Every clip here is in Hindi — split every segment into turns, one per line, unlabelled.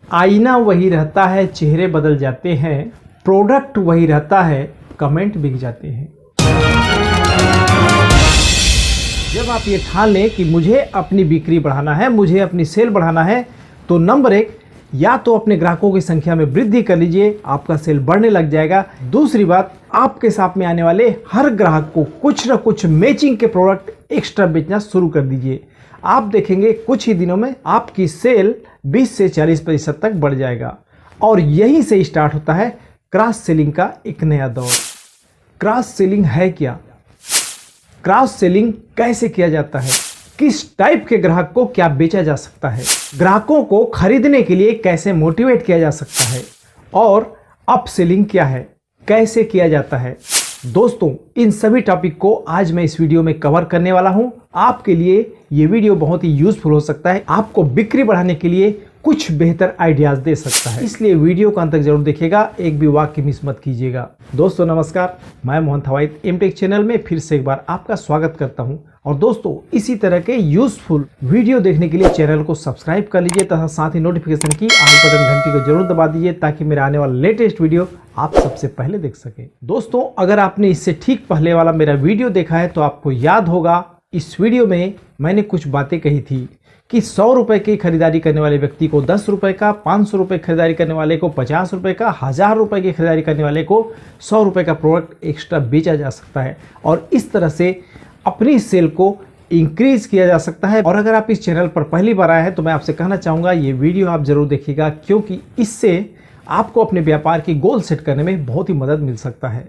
आईना वही रहता है, चेहरे बदल जाते हैं, प्रोडक्ट वही रहता है, कमेंट बिक जाते हैं। जब आप ये ठान लें कि मुझे अपनी बिक्री बढ़ाना है, मुझे अपनी सेल बढ़ाना है, तो नंबर 1, या तो अपने ग्राहकों की संख्या में वृद्धि कर लीजिए, आपका सेल बढ़ने लग जाएगा। दूसरी बात, आपके साथ में आने वाले हर ग्राहक को कुछ न कुछ मैचिंग के प्रोडक्ट एक्स्ट्रा बेचना शुरू कर दीजिए। आप देखेंगे कुछ ही दिनों में आपकी सेल 20 से 40% तक बढ़ जाएगा। और यहीं से स्टार्ट होता है क्रॉस सेलिंग का एक नया दौर। क्रॉस सेलिंग है क्या? क्रॉस सेलिंग कैसे किया जाता है? किस टाइप के ग्राहक को क्या बेचा जा सकता है? ग्राहकों को खरीदने के लिए कैसे मोटिवेट किया जा सकता है? और अप सेलिंग क्या है, कैसे किया जाता है? दोस्तों, इन सभी टॉपिक को आज मैं इस वीडियो में कवर करने वाला हूं। आपके लिए ये वीडियो बहुत ही यूजफुल हो सकता है, आपको बिक्री बढ़ाने के लिए कुछ बेहतर आइडियाज दे सकता है, इसलिए वीडियो को अंत तक जरूर देखिएगा, एक भी वाक्य मिस मत कीजिएगा। दोस्तों नमस्कार, मैं मोहन थवाइट एमटेक चैनल में फिर से एक बार आपका स्वागत करता हूं। और दोस्तों, इसी तरह के यूजफुल वीडियो देखने के लिए चैनल को सब्सक्राइब कर लीजिए तथा साथ ही नोटिफिकेशन की ऑल बटन घंटी को जरूर दबा दीजिए ताकि मेरा आने वाला लेटेस्ट वीडियो आप सबसे पहले देख सके। दोस्तों, अगर आपने इससे ठीक पहले वाला मेरा वीडियो देखा है तो आपको याद होगा, इस वीडियो में मैंने कुछ बातें कही थी कि 100 रुपए की खरीदारी करने वाले व्यक्ति को 10 रुपए का, 500 रुपए खरीदारी करने वाले को 50 रुपए का, 1000 रुपए की खरीदारी करने वाले को 100 रुपए का प्रोडक्ट एक्स्ट्रा बेचा जा सकता है और इस तरह से अपनी सेल को इंक्रीज किया जा सकता है। और अगर आप इस चैनल पर पहली बार आए हैं तो मैं आपसे कहना चाहूँगा ये वीडियो आप जरूर देखिएगा, क्योंकि इससे आपको अपने व्यापार की गोल सेट करने में बहुत ही मदद मिल सकता है।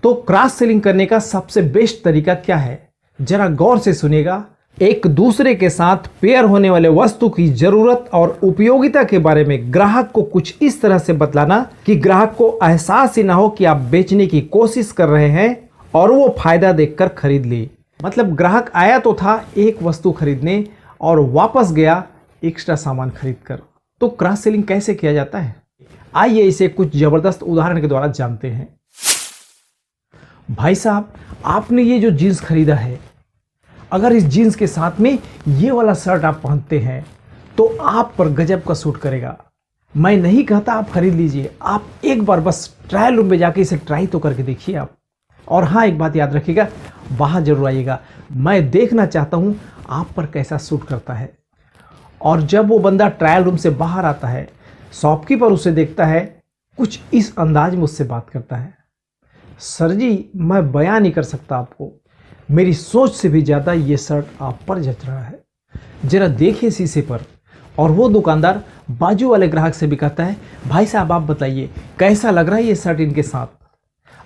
तो क्रॉस सेलिंग करने का सबसे बेस्ट तरीका क्या है, जरा गौर से सुनिएगा। एक दूसरे के साथ पेयर होने वाले वस्तु की जरूरत और उपयोगिता के बारे में ग्राहक को कुछ इस तरह से बतलाना कि ग्राहक को एहसास ही ना हो कि आप बेचने की कोशिश कर रहे हैं और वो फायदा देखकर खरीद ले। मतलब ग्राहक आया तो था एक वस्तु खरीदने और वापस गया एक्स्ट्रा सामान खरीद कर। तो क्रॉस सेलिंग कैसे किया जाता है, आइए इसे कुछ जबरदस्त उदाहरण के द्वारा जानते हैं। भाई साहब, आपने ये जो जीन्स खरीदा है, अगर इस जीन्स के साथ में ये वाला शर्ट आप पहनते हैं तो आप पर गजब का सूट करेगा। मैं नहीं कहता आप खरीद लीजिए, आप एक बार बस ट्रायल रूम में जाके इसे ट्राई तो करके देखिए आप। और हाँ, एक बात याद रखिएगा, बाहर जरूर आइएगा, मैं देखना चाहता हूँ आप पर कैसा सूट करता है। और जब वो बंदा ट्रायल रूम से बाहर आता है, शॉपकीपर उसे देखता है, कुछ इस अंदाज में उससे बात करता है, सर जी मैं बयान नहीं कर सकता आपको, मेरी सोच से भी ज़्यादा ये शर्ट आप पर जच रहा है, जरा देखिए शीशे पर। और वो दुकानदार बाजू वाले ग्राहक से भी कहता है, भाई साहब आप बताइए कैसा लग रहा है ये शर्ट इनके साथ।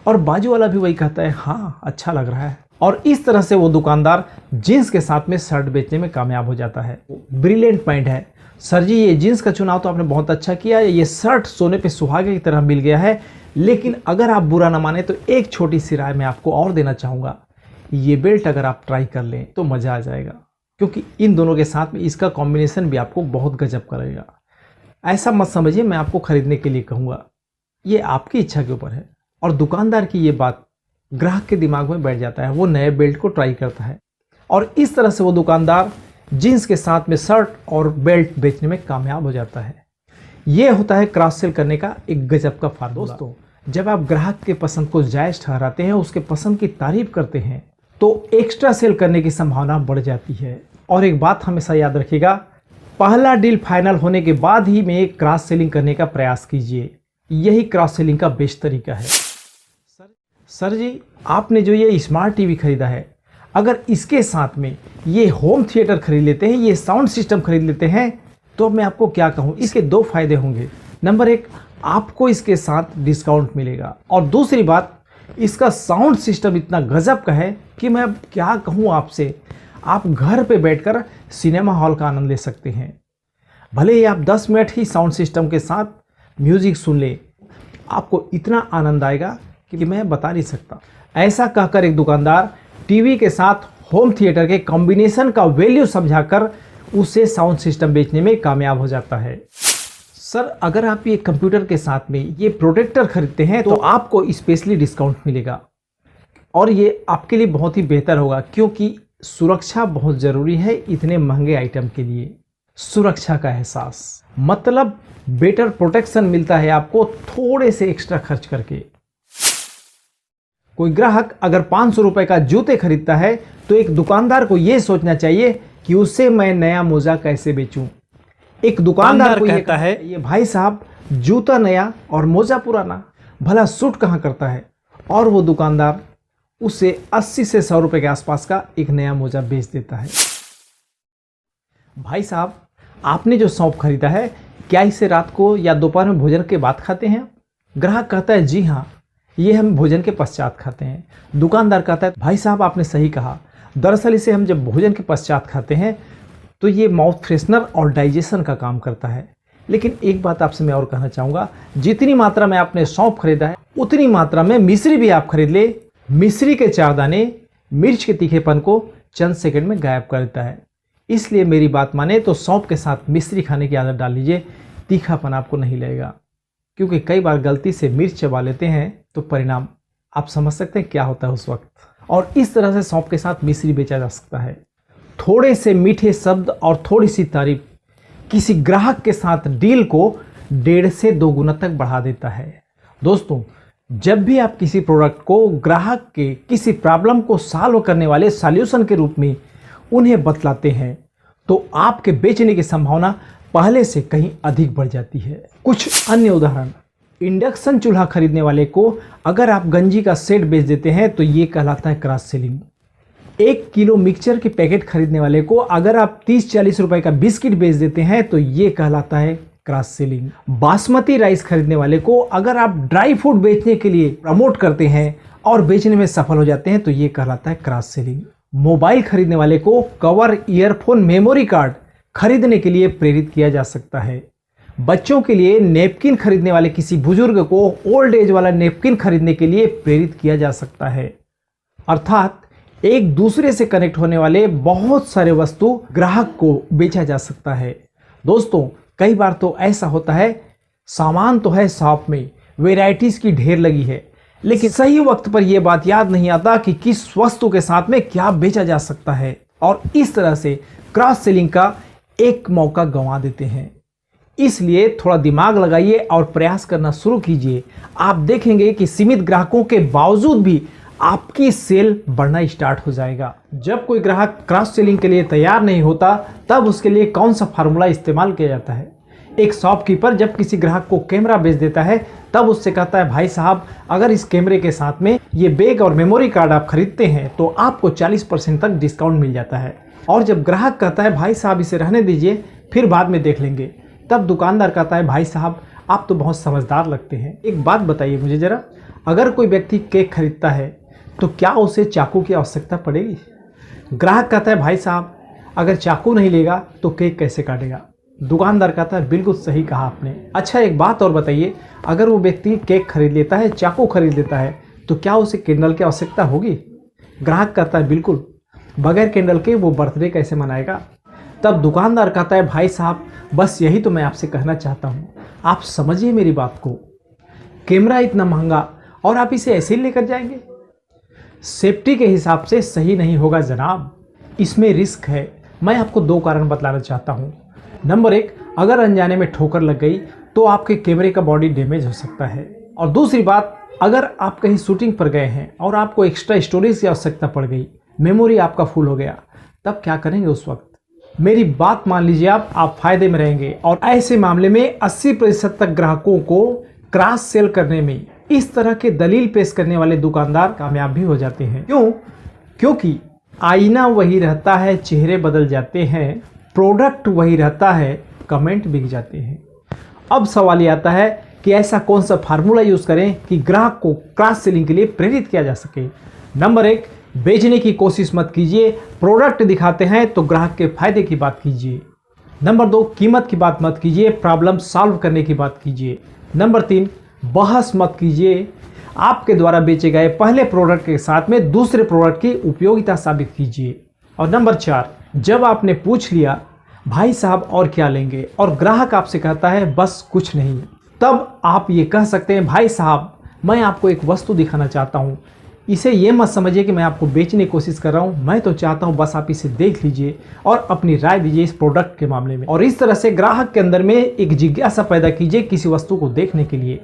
और बाजू वाला भी वही कहता है, हाँ अच्छा लग रहा है। और इस तरह से वो दुकानदार जीन्स के साथ में शर्ट बेचने में कामयाब हो जाता है। ब्रिलियंट पॉइंट है, सर जी ये जीन्स का चुनाव तो आपने बहुत अच्छा किया, ये शर्ट सोने पे सुहागे की तरह मिल गया है। लेकिन अगर आप बुरा ना माने तो एक छोटी सी राय मैं आपको और देना चाहूँगा, ये बेल्ट अगर आप ट्राई कर लें तो मज़ा आ जाएगा, क्योंकि इन दोनों के साथ में इसका कॉम्बिनेशन भी आपको बहुत गजब करेगा। ऐसा मत समझिए मैं आपको खरीदने के लिए कहूँगा, ये आपकी इच्छा के ऊपर है। और दुकानदार की ये बात ग्राहक के दिमाग में बैठ जाता है, वो नए बेल्ट को ट्राई करता है और इस तरह से वो दुकानदार जीन्स के साथ में शर्ट और बेल्ट बेचने में कामयाब हो जाता है। ये होता है क्रॉस सेल करने का एक गजब का फार्मूला। दोस्तों, जब आप ग्राहक के पसंद को जायज़ ठहराते हैं, उसके पसंद की तारीफ करते हैं, तो एक्स्ट्रा सेल करने की संभावना बढ़ जाती है। और एक बात हमेशा याद रखिएगा, पहला डील फाइनल होने के बाद ही में क्रॉस सेलिंग करने का प्रयास कीजिए, यही क्रॉस सेलिंग का बेस्ट तरीका है। सर जी आपने जो ये स्मार्ट टीवी खरीदा है, अगर इसके साथ में ये होम थिएटर खरीद लेते हैं, ये साउंड सिस्टम खरीद लेते हैं, तो मैं आपको क्या कहूँ, इसके 2 फायदे होंगे। नंबर 1, आपको इसके साथ डिस्काउंट मिलेगा और दूसरी बात, इसका साउंड सिस्टम इतना गजब का है कि मैं क्या कहूँ आपसे, आप घर पे बैठकर सिनेमा हॉल का आनंद ले सकते हैं। भले ही आप 10 मिनट ही साउंड सिस्टम के साथ म्यूजिक सुन ले, आपको इतना आनंद आएगा कि मैं बता नहीं सकता। ऐसा कहकर एक दुकानदार टीवी के साथ होम थिएटर के कॉम्बिनेशन का वैल्यू समझाकर उसे साउंड सिस्टम बेचने में कामयाब हो जाता है। सर अगर आप ये कंप्यूटर के साथ में ये प्रोटेक्टर खरीदते हैं तो आपको स्पेशली डिस्काउंट मिलेगा और ये आपके लिए बहुत ही बेहतर होगा, क्योंकि सुरक्षा बहुत ज़रूरी है इतने महंगे आइटम के लिए। सुरक्षा का एहसास मतलब बेटर प्रोटेक्शन मिलता है आपको थोड़े से एक्स्ट्रा खर्च करके। कोई ग्राहक अगर 500 रुपए का जूते खरीदता है तो एक दुकानदार को यह सोचना चाहिए कि उससे मैं नया मोजा कैसे बेचूं। एक दुकानदार को कहता है ये भाई साहब जूता नया और मोजा पुराना, भला सूट कहाँ करता है, और वो दुकानदार उसे 80 से 100 रुपए के आसपास का एक नया मोजा बेच देता है। भाई साहब आपने जो सौंफ खरीदा है क्या इसे रात को या दोपहर में भोजन के बाद खाते हैं? ग्राहक कहता है जी हाँ, ये हम भोजन के पश्चात खाते हैं। दुकानदार कहता है भाई साहब आपने सही कहा, दरअसल इसे हम जब भोजन के पश्चात खाते हैं तो ये माउथ फ्रेशनर और डाइजेशन का काम करता है। लेकिन एक बात आपसे मैं और कहना चाहूँगा, जितनी मात्रा में आपने सौंफ खरीदा है उतनी मात्रा में मिश्री भी आप खरीद ले। मिश्री के 4 दाने मिर्च के तीखेपन को चंद सेकंड में गायब कर देता है। इसलिए मेरी बात माने तो सौंफ के साथ मिश्री खाने की आदत डाल लीजिए, तीखापन आपको नहीं लगेगा। क्योंकि कई बार गलती से मिर्च चबा लेते हैं तो परिणाम आप समझ सकते हैं क्या होता है उस वक्त। और इस तरह से सौंफ के साथ मिश्री बेचा जा सकता है। थोड़े से मीठे शब्द और थोड़ी सी तारीफ किसी ग्राहक के साथ डील को 1.5 से 2 गुना तक बढ़ा देता है। दोस्तों, जब भी आप किसी प्रोडक्ट को ग्राहक के किसी प्रॉब्लम को सॉल्व करने वाले सॉल्यूशन के रूप में उन्हें बतलाते हैं तो आपके बेचने की संभावना पहले से कहीं अधिक बढ़ जाती है। कुछ अन्य उदाहरण, इंडक्शन चूल्हा खरीदने वाले को अगर आप गंजी का सेट बेच देते हैं तो ये कहलाता है क्रॉस सेलिंग। 1 किलो मिक्सचर के पैकेट खरीदने वाले को अगर आप 30-40 रुपए का बिस्किट बेच देते हैं तो ये कहलाता है क्रॉस सेलिंग। बासमती राइस खरीदने वाले को अगर आप ड्राई फ्रूट बेचने के लिए प्रमोट करते हैं और बेचने में सफल हो जाते हैं तो ये कहलाता है क्रॉस सेलिंग। मोबाइल खरीदने वाले को कवर, ईयरफोन, मेमोरी कार्ड खरीदने के लिए प्रेरित किया जा सकता है। बच्चों के लिए नेपकिन खरीदने वाले किसी बुजुर्ग को ओल्ड एज वाला नेपकिन खरीदने के लिए प्रेरित किया जा सकता है। अर्थात एक दूसरे से कनेक्ट होने वाले बहुत सारे वस्तु ग्राहक को बेचा जा सकता है। दोस्तों, कई बार तो ऐसा होता है, सामान तो है शॉप में, वेराइटीज की ढेर लगी है, लेकिन सही वक्त पर यह बात याद नहीं आता कि किस वस्तु के साथ में क्या बेचा जा सकता है, और इस तरह से क्रॉस सेलिंग का एक मौका गंवा देते हैं। इसलिए थोड़ा दिमाग लगाइए और प्रयास करना शुरू कीजिए। आप देखेंगे कि सीमित ग्राहकों के बावजूद भी आपकी सेल बढ़ना स्टार्ट हो जाएगा। जब कोई ग्राहक क्रॉस सेलिंग के लिए तैयार नहीं होता तब उसके लिए कौन सा फार्मूला इस्तेमाल किया जाता है? एक शॉपकीपर जब किसी ग्राहक को कैमरा बेच देता है तब उससे कहता है भाई साहब अगर इस कैमरे के साथ में ये बैग और मेमोरी कार्ड आप खरीदते हैं तो आपको 40% तक डिस्काउंट मिल जाता है। और जब ग्राहक कहता है भाई साहब इसे रहने दीजिए फिर बाद में देख लेंगे, तब दुकानदार कहता है भाई साहब आप तो बहुत समझदार लगते हैं। एक बात बताइए मुझे ज़रा, अगर कोई व्यक्ति केक खरीदता है तो क्या उसे चाकू की आवश्यकता पड़ेगी? ग्राहक कहता है भाई साहब अगर चाकू नहीं लेगा तो केक कैसे काटेगा? दुकानदार कहता है बिल्कुल सही कहा आपने। अच्छा एक बात और बताइए, अगर वो व्यक्ति केक खरीद लेता है, चाकू खरीद लेता है, तो क्या उसे कैंडल की आवश्यकता होगी? ग्राहक कहता है बिल्कुल, बगैर कैंडल के वो बर्थडे कैसे मनाएगा? तब दुकानदार कहता है भाई साहब बस यही तो मैं आपसे कहना चाहता हूँ, आप समझिए मेरी बात को। कैमरा इतना महंगा और आप इसे ऐसे ही लेकर जाएंगे? सेफ्टी के हिसाब से सही नहीं होगा जनाब, इसमें रिस्क है। मैं आपको 2 कारण बतलाना चाहता हूँ। नंबर 1, अगर अनजाने में ठोकर लग गई तो आपके कैमरे का बॉडी डैमेज हो सकता है। और दूसरी बात, अगर आप कहीं शूटिंग पर गए हैं और आपको एक्स्ट्रा स्टोरेज की आवश्यकता पड़ गई, मेमोरी आपका फुल हो गया, तब क्या करेंगे उस वक्त? मेरी बात मान लीजिए आप फायदे में रहेंगे। और ऐसे मामले में 80% तक ग्राहकों को क्रॉस सेल करने में इस तरह के दलील पेश करने वाले दुकानदार कामयाब भी हो जाते हैं। क्यों? क्योंकि आईना वही रहता है, चेहरे बदल जाते हैं, प्रोडक्ट वही रहता है, कमेंट बिक जाते हैं। अब सवाल ये आता है कि ऐसा कौन सा फार्मूला यूज़ करें कि ग्राहक को क्रॉस सेलिंग के लिए प्रेरित किया जा सके। नंबर 1, बेचने की कोशिश मत कीजिए, प्रोडक्ट दिखाते हैं तो ग्राहक के फायदे की बात कीजिए। नंबर 2, कीमत की बात मत कीजिए, प्रॉब्लम सॉल्व करने की बात कीजिए। नंबर 3, बहस मत कीजिए, आपके द्वारा बेचे गए पहले प्रोडक्ट के साथ में दूसरे प्रोडक्ट की उपयोगिता साबित कीजिए। और नंबर 4, जब आपने पूछ लिया भाई साहब और क्या लेंगे और ग्राहक आपसे कहता है बस कुछ नहीं, तब आप ये कह सकते हैं भाई साहब मैं आपको एक वस्तु दिखाना चाहता हूँ, इसे ये मत समझिए कि मैं आपको बेचने की कोशिश कर रहा हूँ। मैं तो चाहता हूँ बस आप इसे देख लीजिए और अपनी राय दीजिए इस प्रोडक्ट के मामले में, और इस तरह से ग्राहक के अंदर में एक जिज्ञासा पैदा कीजिए किसी वस्तु को देखने के लिए।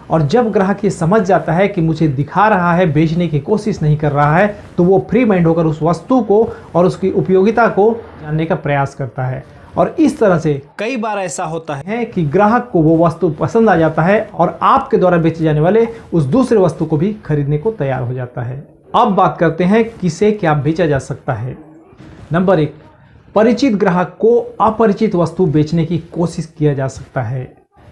और जब ग्राहक ये समझ जाता है कि मुझे दिखा रहा है, बेचने की कोशिश नहीं कर रहा है, तो वो फ्री माइंड होकर उस वस्तु को और उसकी उपयोगिता को जानने का प्रयास करता है। और इस तरह से कई बार ऐसा होता है कि ग्राहक को वो वस्तु पसंद आ जाता है और आपके द्वारा बेचे जाने वाले उस दूसरे वस्तु को भी खरीदने को तैयार हो जाता है। अब बात करते हैं किसे क्या बेचा जा सकता है। नंबर 1, परिचित ग्राहक को अपरिचित वस्तु बेचने की कोशिश किया जा सकता है।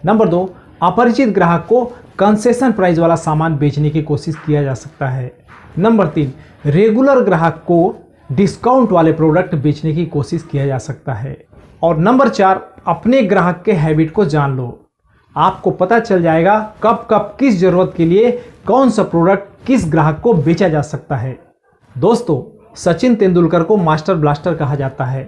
नंबर 2, अपरिचित ग्राहक को कंसेशन प्राइस वाला सामान बेचने की कोशिश किया जा सकता है। नंबर 3, रेगुलर ग्राहक को डिस्काउंट वाले प्रोडक्ट बेचने की कोशिश किया जा सकता है। और नंबर 4, अपने ग्राहक के हैबिट को जान लो। आपको पता चल जाएगा कब कब किस जरूरत के लिए कौन सा प्रोडक्ट किस ग्राहक को बेचा जा सकता है। दोस्तों, सचिन तेंदुलकर को मास्टर ब्लास्टर कहा जाता है।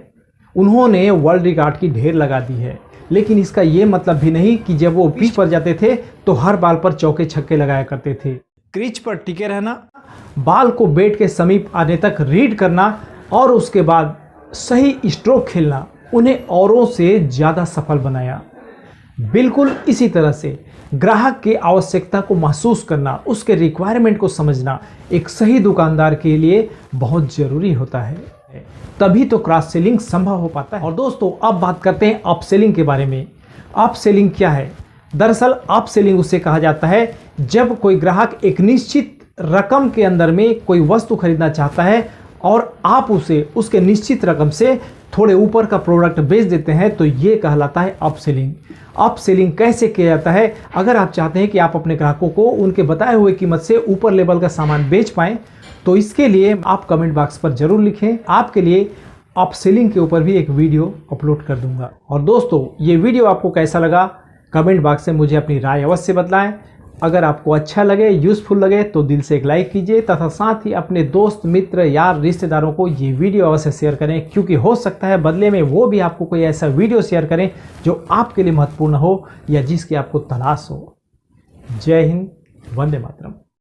उन्होंने वर्ल्ड रिकॉर्ड की ढेर लगा दी है, लेकिन इसका ये मतलब भी नहीं कि जब वो पिच पर जाते थे तो हर बाल पर चौके छक्के लगाया करते थे। क्रीज पर टिके रहना, बाल को बैट के समीप आने तक रीड करना और उसके बाद सही स्ट्रोक खेलना उन्हें औरों से ज़्यादा सफल बनाया। बिल्कुल इसी तरह से ग्राहक की आवश्यकता को महसूस करना, उसके रिक्वायरमेंट को समझना एक सही दुकानदार के लिए बहुत ज़रूरी होता है। तभी तो क्रॉस सेलिंग संभव हो पाता है। और दोस्तों, अब बात करते हैं अप सेलिंग के बारे में। अप सेलिंग क्या है? दरअसल अप सेलिंग उसे कहा जाता है जब कोई ग्राहक एक निश्चित रकम के अंदर में कोई वस्तु खरीदना चाहता है और आप उसे उसके निश्चित रकम से थोड़े ऊपर का प्रोडक्ट बेच देते हैं, तो ये कहलाता है अप सेलिंग। अप सेलिंग कैसे किया जाता है? अगर आप चाहते हैं कि आप अपने ग्राहकों को उनके बताए हुए कीमत से ऊपर लेवल का सामान बेच पाएं, तो इसके लिए आप कमेंट बॉक्स पर जरूर लिखें। आपके लिए अप सेलिंग के ऊपर भी एक वीडियो अपलोड कर दूंगा। और दोस्तों, ये वीडियो आपको कैसा लगा कमेंट बॉक्स से मुझे अपनी राय अवश्य बताएं। अगर आपको अच्छा लगे, यूज़फुल लगे तो दिल से एक लाइक कीजिए तथा साथ ही अपने दोस्त, मित्र, यार, रिश्तेदारों को ये वीडियो अवश्य शेयर करें, क्योंकि हो सकता है बदले में वो भी आपको कोई ऐसा वीडियो शेयर करें जो आपके लिए महत्वपूर्ण हो या जिसकी आपको तलाश हो। जय हिंद, वंदे मातरम।